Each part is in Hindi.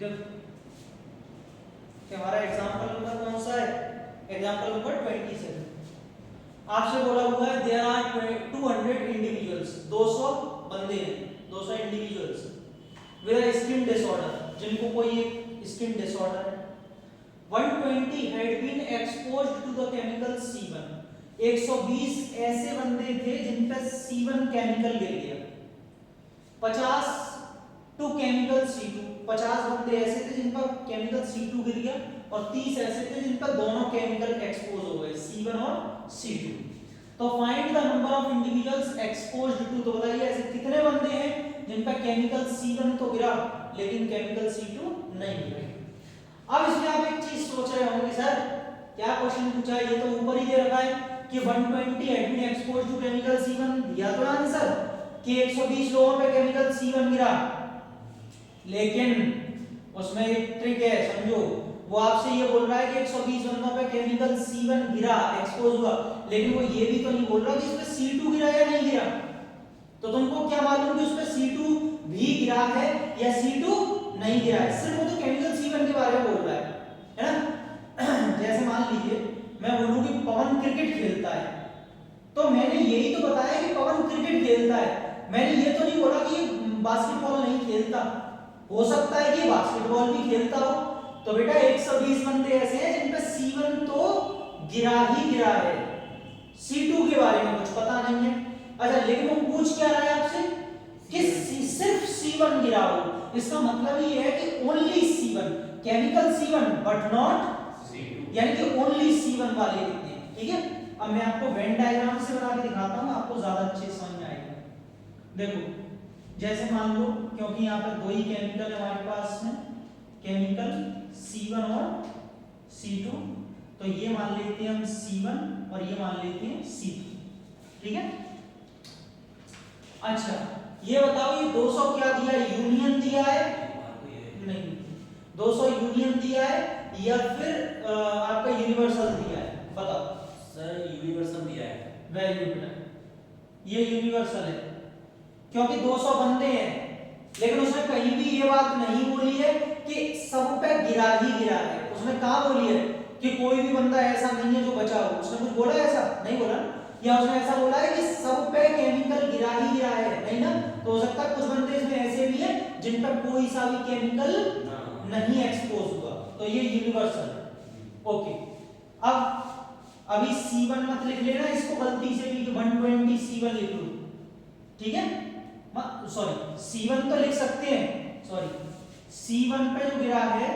देखो कि हमारा एग्जांपल नंबर कौन सा है, एग्जांपल नंबर 27। आपसे बोला हुआ है देयर आर 200 इंडिविजुअल्स, 200 बंदे हैं, 200 individuals with a skin disorder, जिनको कोई एक स्किन डिसऑर्डर है। 120 had been exposed to the chemical C1, 120 ऐसे बंदे थे जिन पे C1 केमिकल गिर गया। 50 टू केमिकल C2, 50 बंदे ऐसे थे जिन पर केमिकल C2 गिर गया, और 30 ऐसे थे जिन पर दोनों केमिकल एक्सपोज हो गए, C1 और C2। तो find the number of individuals exposed to, तो बताइए ऐसे कितने बंदे हैं जिन पर केमिकल C1 तो गिरा लेकिन केमिकल C2 नहीं गिरा। अब इसमें आप एक चीज सोच रहे होंगे सर क्या क्वेश्चन पूछा है, ये तो ऊपर ही दे रखा है कि 120 had been exposed to chemical C1, दिया तो आंसर कि 120 लोगों पे केमिकल C1 गिरा, लेकिन उसमें एक ट्रिक है समझो, वो आपसे ये बोल रहा है कि 120 बंदों पे केमिकल C1 गिरा, एक्सपोज हुआ, लेकिन वो ये भी तो नहीं बोल रहा कि इसमें C2 गिरा या नहीं गिरा। तो तुमको क्या मालूम कि उसमें C2 भी गिरा है या C2 नहीं गिरा है, सिर्फ वो तो केमिकल C1 के बारे में बोल रहा है ना। जैसे मान लीजिए मैं बोलूं कि पवन क्रिकेट खेलता है, तो मैंने यही तो बताया कि पवन क्रिकेट खेलता है, मैंने ये तो नहीं बोला कि ये बास्केटबॉल नहीं खेलता, हो सकता है कि बास्केटबॉल भी खेलता हो। तो बेटा 120 बंदे ऐसे हैं जिन पे C1 तो गिरा ही गिरा है, C2 के बारे में कुछ पता नहीं है। अच्छा लेकिन वो पूछ क्या रहा है आपसे कि सिर्फ C1 गिरा हो, इसका मतलब ये है कि only C1, chemical C1 but not C2, यानी कि ओनली C1 वाले कितने हैं, ठीक है। अब मैं आपको वेन डायग्राम से बना के दिखाता हूं, आपको ज्यादा अच्छे समझ में आएगा। देखो जैसे मान लो, क्योंकि यहाँ पर दो ही केमिकल हमारे पास में, केमिकल C1 और C2, तो ये मान लेते हैं हम C1 और ये मान लेते हैं C2, ठीक है। अच्छा ये बताओ ये 200 क्या दिया है, यूनियन दिया है, नहीं 200 यूनियन दिया है या फिर आपका यूनिवर्सल दिया है, बताओ। सर यूनिवर्सल दिया है। वेरी गुड, ये यूनिवर्सल है क्योंकि 200 बंदे हैं, लेकिन उसने कहीं भी ये बात नहीं बोली है कि सब पे गिरा ही गिरा है। उसने कहा बोली है कि कोई भी बंदा ऐसा नहीं है जो बचा हो, उसने कुछ बोला ऐसा नहीं बोला, या उसने ऐसा बोला है कि सब पे केमिकल गिरा ही गिरा है, नहीं ना। तो हो सकता है कुछ बंदे इसमें ऐसे भी हैं जिन पर कोई सा भी केमिकल नहीं एक्सपोज हुआ, तो ये यूनिवर्सल। ओके अब अभी C1 मत लिख लेना इसको गलती से भी, 120 C1 लिख लो, ठीक है। सॉरी C1 तो लिख सकते हैं, सॉरी C1 पे जो गिरा है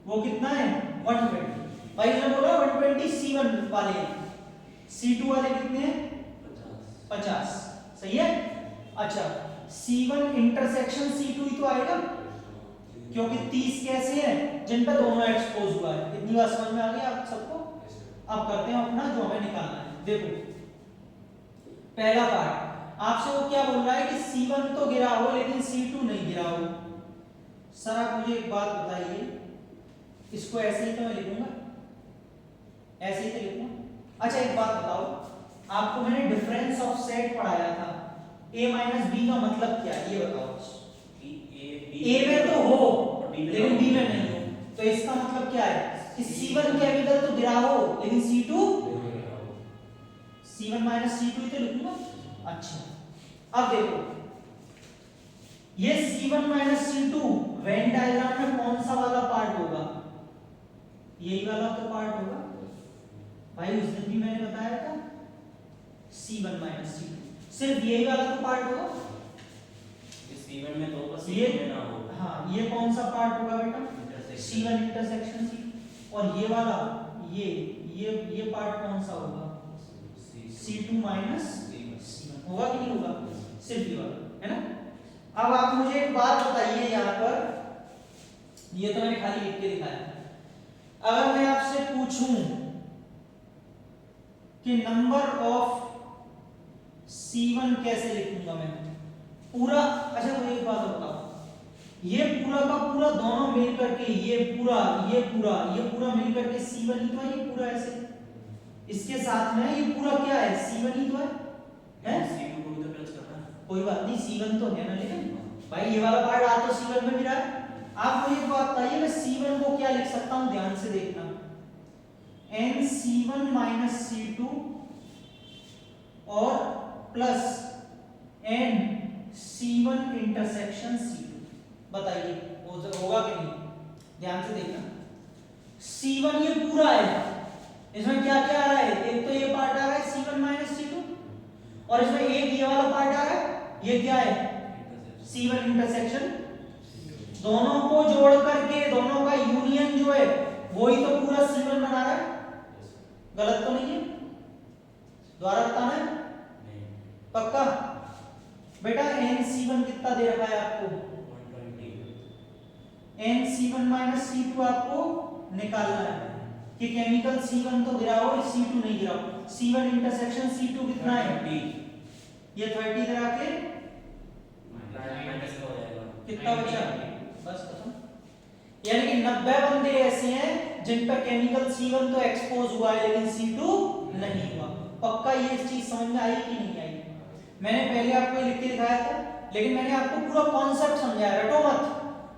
वो कितना है 120, भाई ने बोला 120 C1 वाले हैं, C2 वाले कितने हैं 50, सही है। अच्छा C1 इंटरसेक्शन C2 ही तो आएगा, क्योंकि 30 कैसे हैं जिन पर दोनों एक्सपोज हुआ है। इतनी बात समझ में आ गई आप सबको। अब करते हैं अपना जो हमें निकालना है। देखो पहला पार्ट आपसे वो क्या बोल रहा है कि C1 तो गिरा हो लेकिन C2 नहीं गिरा हो। सर आप मुझे एक बात बताइए, इसको ऐसे ही तो मैं लिखूंगा, ऐसे ही तो लिखूंगा। अच्छा एक बात बताओ, आपको मैंने डिफरेंस ऑफ सेट पढ़ाया था, A माइनस B का मतलब क्या है ये बताओ। A में तो हो लेकिन B में नहीं हो, तो इसका मतलब क्या है कि C1 केमिकल तो गिरा हो लेकिन C2 C1 माइनस C2 ही तो लिखूंगा। अच्छा अब देखो ये C1 minus C2 Venn diagram में कौन सा वाला पार्ट होगा, यही वाला तो पार्ट होगा भाई, उस दिन भी मैंने बताया था C1 माइनस C2 सिर्फ यही वाला तो पार्ट होगा। C1 में तो बस ये ना हो, हाँ ये कौन सा पार्ट होगा बेटा C1 इंटरसेक्शन C, और ये वाला ये पार्ट कौन सा होगा C2 माइनस C1 होगा कि नहीं होगा, सिर्फ ये वाला है ना। अब आप मुझे एक बात बताइए, यहाँ पर ये तो मैंने खाली लिख के दिखाया, अगर मैं आपसे पूछूं कि नंबर ऑफ C1 कैसे लिखूंगा मैं पूरा। अच्छा मुझे एक बात बताओ, ये पूरा का पूरा दोनों मिल करके ये पूरा मिल करके C1 ही तो है, ये पूरा ऐसे इसके साथ में ये पूरा क्या है C1 ही तो है C2 को भी तो टच करता है, कोई बात नहीं C1 तो है ना, लेकिन भाई ये वाला पार्ट आ तो C1 में भी रहा है। आप एक बात बताइए, मैं C1 को क्या लिख सकता हूं, ध्यान से देखना, NC1 माइनस C2 और प्लस NC1 इंटरसेक्शन C2। बताइए होगा कि नहीं, ध्यान से देखना। C1 ये पूरा है, इसमें क्या क्या आ रहा है, एक तो ये पार्ट आ रहा है C1 माइनस C2, और इसमें एक ये वाला पार्ट आ रहा है, ये क्या है C1 इंटरसेक्शन। दोनों को जोड़ करके दोनों का यूनियन जो है वही तो पूरा C1 बना रहा है। गलत तो नहीं है, दोबारा बताना है पक्का। बेटा NC1 कितना दे रखा है आपको, 120। NC1 माइनस C2 आपको निकालना है कि केमिकल C1 तो गिरा हो, C2 नहीं गिरा हो। C1 इंटरसेक्शन C2 कितना है, ये 30 गिरा के कितना बचा, बस खत्म। यानी कि 90 बंदे ऐसे हैं जिन पर केमिकल C1 तो एक्सपोज हुआ है लेकिन C2 नहीं हुआ। पक्का ये चीज समझ में आई कि नहीं आई? मैंने पहले आपको लिख के दिखाया था, लेकिन मैंने आपको पूरा कॉन्सेप्ट समझाया, रटो मत,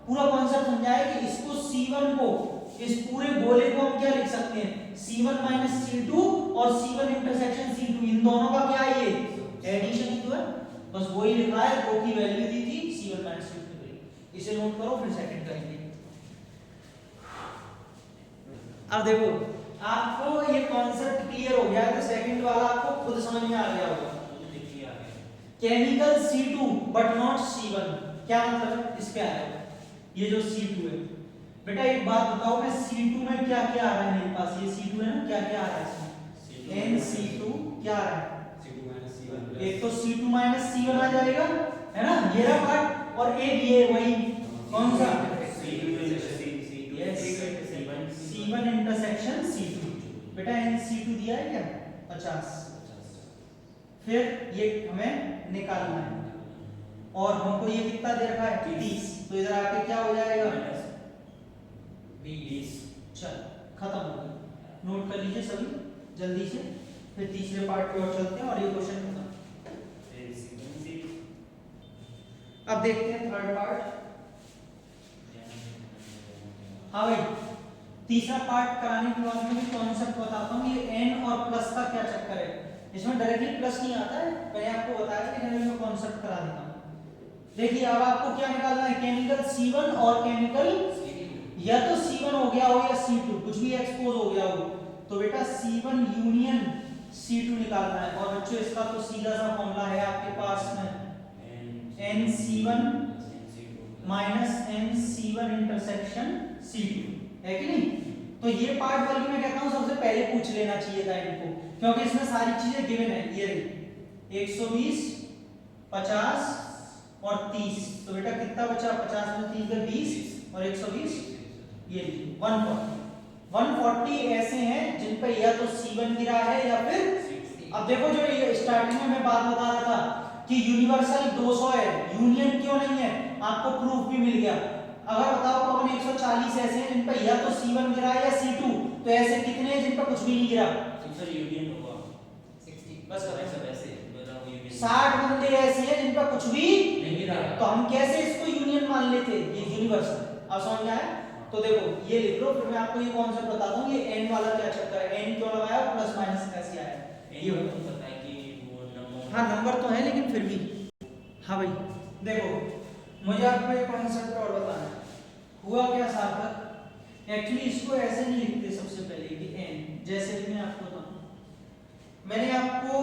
पूरा कॉन्सेप्ट समझाया कि इसको C1 को, इस पूरे गोले को हम क्या लिख सकते हैं, C1 माइनस C2 और C1 इंटरसेक्शन C2, इन दोनों का क्या है, ये एडिशन ही तो है, बस वही लिखा है, दो की वैल्यू दी थी C1 माइनस C2। इसे नोट करो, फिर सेकंड करेंगे। अब देखो आपको ये कॉन्सेप्ट क्लियर हो गया है तो सेकंड वाला आपको खुद समझ में आ गया होगा। Chemical C2 but not C1, क्या मतलब है, इस पे आएगा ये जो C2 है। बेटा एक बात बताओ, मैं C2 में क्या क्या आ रहा है मेरे पास, ये C2 है ना, क्या क्या आ रहा है इसमें, NC2 क्या आ रहा है, एक तो C2 माइनस C1 आ जाएगा, है ना, ये रहा पार्ट, और एक ये वही कौन सा C1 इंटरसेक्शन C2। बेटा NC2 दिया है क्या, 50, फिर ये हमें निकालना है, और हमको ये कितना दे रखा है 30, तो इधर आके क्या हो जाएगा 20। चल खत्म हो गया, नोट कर लीजिए सभी जल्दी से, फिर तीसरे पार्ट पे और चलते हैं और ये क्वेश्चन खत्म। अब देखते हैं थर्ड पार्ट। हाँ भाई, तीसरा पार्ट कराने के बाद में कॉन्सेप्ट बताता हूँ, ये n और प्लस का क्या चक्कर है, इसमें डायरेक्टली प्लस नहीं आता है, मैंने आपको बताया था, लेकिन मैं कॉन्सेप्ट करा देता हूँ। देखिए अब आपको क्या निकालना है, केमिकल C1 और केमिकल या तो C1 हो गया हो या C2, कुछ भी एक्सपोज हो गया हो, तो बेटा C1 यूनियन C2 निकालना है। और बच्चों इसका तो सीधा सा फॉर्मूला है आपके पास में, NC1 minus NC1 intersection C2, है कि नहीं। तो ये पार्ट बल्कि मैं कहता हूं सबसे पहले पूछ लेना चाहिए था इनको, क्योंकि इसमें सारी चीजें गिवन है। ये रही 120, 50 और 30, तो बेटा कितना बचा, 50 में 30 का 20 और 120, ये 140 ऐसे हैं जिन पर या तो C1 गिरा है या फिर, अब देखो जो ये स्टार्टिंग में मैं बात बता रहा था कि यूनिवर्सल 200 है, यूनियन क्यों नहीं है, आपको प्रूफ भी मिल गया। अगर बताओ तो अपने 140 ऐसे हैं जिन पर या तो C1 गिरा है या C2, तो ऐसे कितने हैं जिन पर कुछ भी नहीं गिरा, सर यूनियन होगा 60, बस सब ऐसे 60 बंदे ऐसे हैं जिन पर कुछ भी नहीं गिरा, तो हम कैसे इसको यूनियन मान लेते, ये यूनिवर्सल। अब समझ में आया, तो देखो ये लिख लो, फिर मैं आपको ये कॉन्सेप्ट बताता हूँ, ये n वाला क्या चक्कर है, n क्यों लगाया, प्लस माइनस कैसे आया, ये पता है कि वो नंबर, हाँ नंबर तो है लेकिन फिर भी। हाँ भाई देखो, मुझे आपको एक कॉन्सेप्ट और बताना है, हुआ क्या सार्थक, एक्चुअली इसको ऐसे नहीं लिखते सबसे पहले कि n, जैसे कि मैं आपको बताऊं, मैंने आपको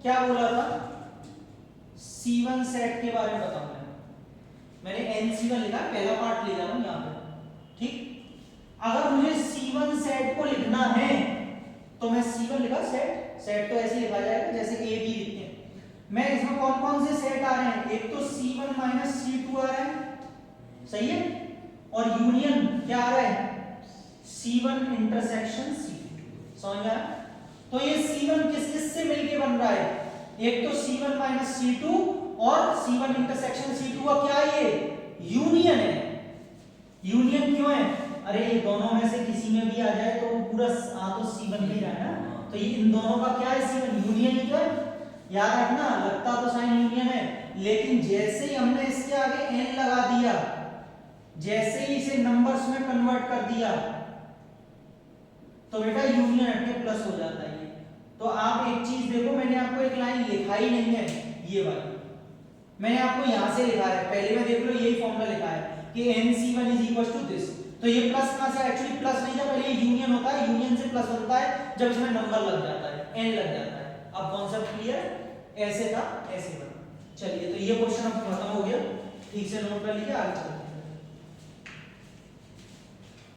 क्या बोला था, C1 सेट के बारे में बताऊंगा, मैंने NC1 लिखा, पहला पार्ट ले जा रहा हूं यहां पे, ठीक। अगर मुझे C1 सेट को लिखना है तो मैं C1 लिखा, सेट तो ऐसे लिखा जाएगा जैसे A B लिखते हैं। मैं इसमें कौन कौन से सेट आ रहे हैं, एक तो C1 माइनस C2 आ रहा है, सही है, और यूनियन क्या आ रहा है, C1 इंटरसेक्शन C2, समझ में आया। तो ये C1 किस किस से मिलके बन रहा है, एक तो C1 माइनस C2 और C1 इंटरसेक्शन C2 का क्या है, ये यूनियन है। यूनियन क्यों है, अरे ये दोनों में से किसी में भी आ जाए तो पूरा आ तो C1 में ही रहा है ना, तो ये इन दोनों का क्या है, C1 यूनियन ही तो है। याद रखना, लगता तो साइन यूनियन है, लेकिन जैसे ही हमने इसके आगे n लगा दिया जैसे ही इसे नंबर्स में कन्वर्ट कर दिया तो बेटा यूनियन हट के प्लस हो जाता है ये। तो आप एक चीज देखो, मैंने आपको एक लाइन लिखा ही नहीं है, ये वाली मैंने आपको यहां से लिखा है, पहले में देख लो यही फॉर्मूला लिखा है कि NC1 is equal to this. तो ये प्लस कहां से, एक्चुअली प्लस नहीं था, पहले ये यूनियन होता है, यूनियन से प्लस होता है जब इसमें नंबर लग जाता है, n लग जाता है। अब कॉन्सेप्ट क्लियर, ऐसे था ऐसे बना। चलिए तो ये क्वेश्चन अब खत्म हो गया, ठीक से नोट कर लीजिए, आगे चलते हैं।